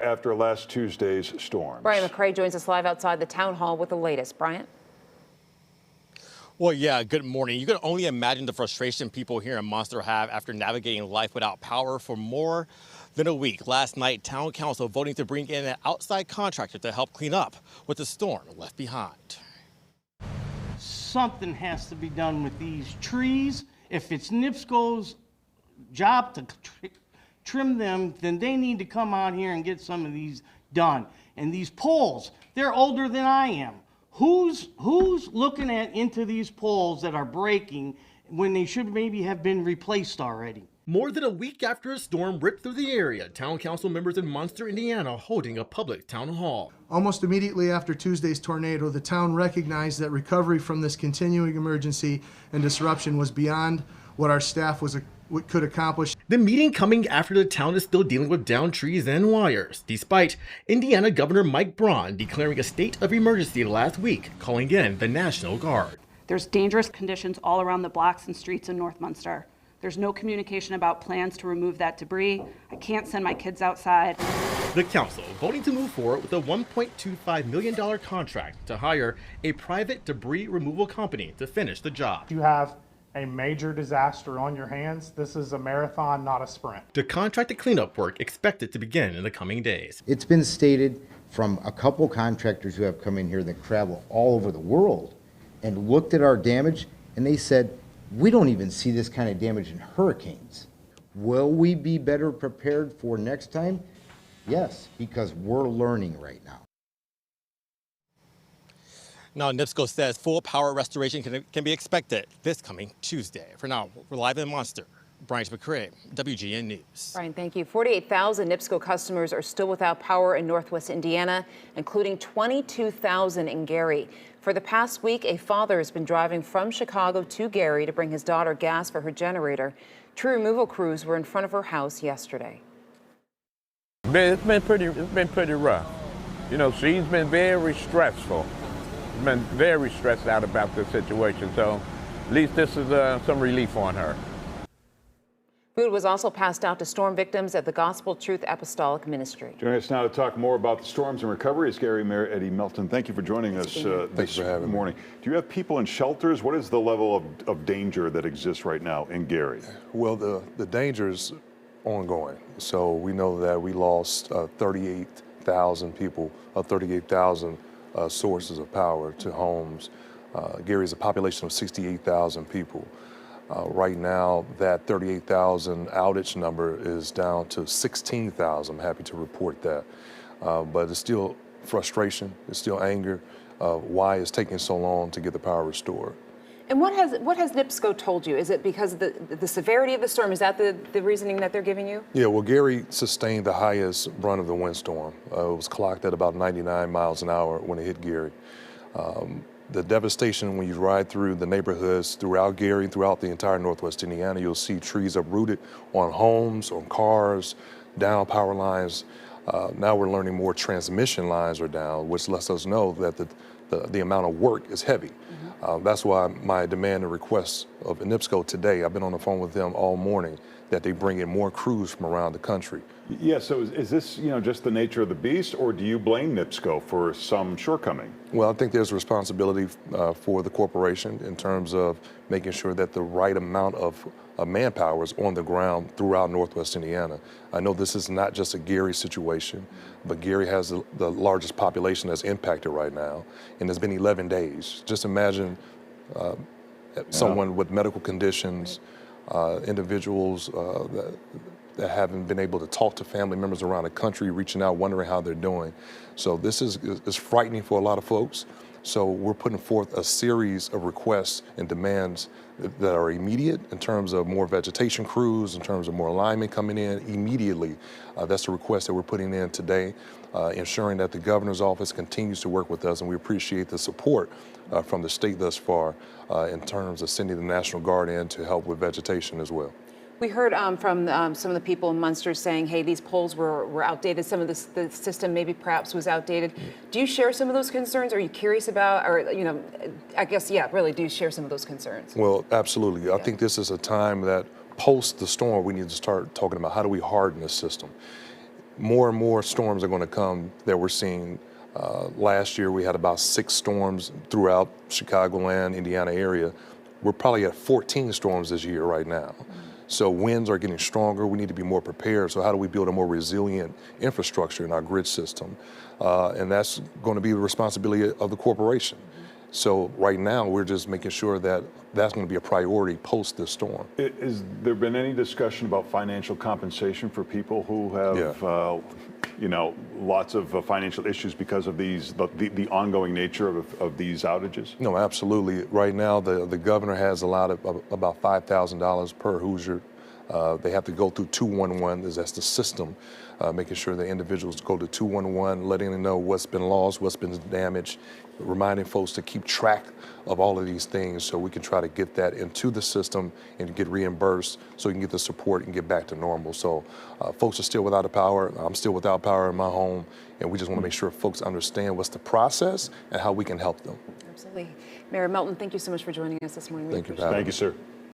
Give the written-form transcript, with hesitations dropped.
After last Tuesday's storms. Brian McCrae joins us live outside the town hall with the latest. Brian? Well, yeah, good morning. You can only imagine the frustration people here in Munster have after navigating life without power for more than a week. Last night, town council voting to bring in an outside contractor to help clean up what the storm left behind. Something has to be done with these trees. If it's NIPSCO's job to trim them, then they need to come out here and get some of these done. And these poles, they're older than I am. Who's looking into these poles that are breaking when they should maybe have been replaced already? More than a week after a storm ripped through the area, town council members in Munster, Indiana, holding a public town hall. Almost immediately after Tuesday's tornado, the town recognized that recovery from this continuing emergency and disruption was beyond what our staff could accomplish. The meeting coming after the town is still dealing with downed trees and wires, despite Indiana Governor Mike Braun declaring a state of emergency last week, calling in the National Guard. There's dangerous conditions all around the blocks and streets in North Munster. There's no communication about plans to remove that debris. I can't send my kids outside. The council voting to move forward with a $1.25 million contract to hire a private debris removal company to finish the job. You have a major disaster on your hands. This is a marathon, not a sprint. The contracted cleanup work expected to begin in the coming days. It's been stated from a couple contractors who have come in here that travel all over the world and looked at our damage, and they said, we don't even see this kind of damage in hurricanes. Will we be better prepared for next time? Yes, because we're learning right now. Now, NIPSCO says full power restoration can be expected this coming Tuesday. For now, we're live in Munster. Brian McCrae, WGN News. Brian, thank you. 48,000 NIPSCO customers are still without power in Northwest Indiana, including 22,000 in Gary. For the past week, a father has been driving from Chicago to Gary to bring his daughter gas for her generator. Tree removal crews were in front of her house yesterday. It's been pretty rough. You know, she's been very stressful. Been very stressed out about this situation, so at least this is some relief on her. Food was also passed out to storm victims at the Gospel Truth Apostolic Ministry. Joining us now to talk more about the storms and recovery is Gary Mayor Eddie Melton. Thank you for joining us this morning. Do you have people in shelters? What is the level of danger that exists right now in Gary? Well, the danger is ongoing. So we know that we lost 38,000 people, 38,000 sources of power to homes. Gary is a population of 68,000 people. Right now, that 38,000 outage number is down to 16,000. I'm happy to report that. But it's still frustration, it's still anger. Why it's taking so long to get the power restored. And what has NIPSCO told you? Is it because of the severity of the storm? Is that the reasoning that they're giving you? Yeah, well, Gary sustained the highest brunt of the windstorm. It was clocked at about 99 miles an hour when it hit Gary. The devastation when you ride through the neighborhoods throughout Gary, throughout the entire Northwest Indiana, you'll see trees uprooted on homes, on cars, down power lines. Now we're learning more transmission lines are down, which lets us know that the amount of work is heavy. That's why my demand and request of NIPSCO today, I've been on the phone with them all morning, that they bring in more crews from around the country. Yeah, so is this just the nature of the beast, or do you blame NIPSCO for some shortcoming? Well, I think there's a responsibility for the corporation in terms of making sure that the right amount of manpower is on the ground throughout Northwest Indiana. I know this is not just a Gary situation, but Gary has the largest population that's impacted right now, and it's been 11 days. Just imagine someone with medical conditions, individuals that haven't been able to talk to family members around the country, reaching out, wondering how they're doing. So this is frightening for a lot of folks. So we're putting forth a series of requests and demands that are immediate in terms of more vegetation crews, in terms of more alignment coming in immediately. That's the request that we're putting in today, ensuring that the governor's office continues to work with us, and we appreciate the support from the state thus far in terms of sending the National Guard in to help with vegetation as well. We heard from some of the people in Munster saying, hey, these poles were outdated. Some of the system maybe perhaps was outdated. Do you share some of those concerns? Are you curious about, or, I guess, yeah, really, do you share some of those concerns? Well, absolutely. Yeah. I think this is a time that post the storm, we need to start talking about how do we harden the system. more and more storms are going to come that we're seeing. Last year we had about 6 storms throughout Chicagoland, Indiana area. We're probably at 14 storms this year right now. So winds are getting stronger. We need to be more prepared. So how do we build a more resilient infrastructure in our grid system? And that's going to be the responsibility of the corporation. So right now we're just making sure that that's going to be a priority post this storm. Has there been any discussion about financial compensation for people who have, you know, lots of financial issues because of these, the ongoing nature of these outages? No, absolutely. Right now, the governor has allotted about $5,000 per Hoosier. They have to go through 211, that's the system, making sure that individuals go to 211, letting them know what's been lost, what's been damaged, reminding folks to keep track of all of these things so we can try to get that into the system and get reimbursed so we can get the support and get back to normal. So folks are still without the power. I'm still without power in my home, and we just want to make sure folks understand what's the process and how we can help them. Absolutely. Mayor Melton, thank you so much for joining us this morning. Thank you. Thank you, sir.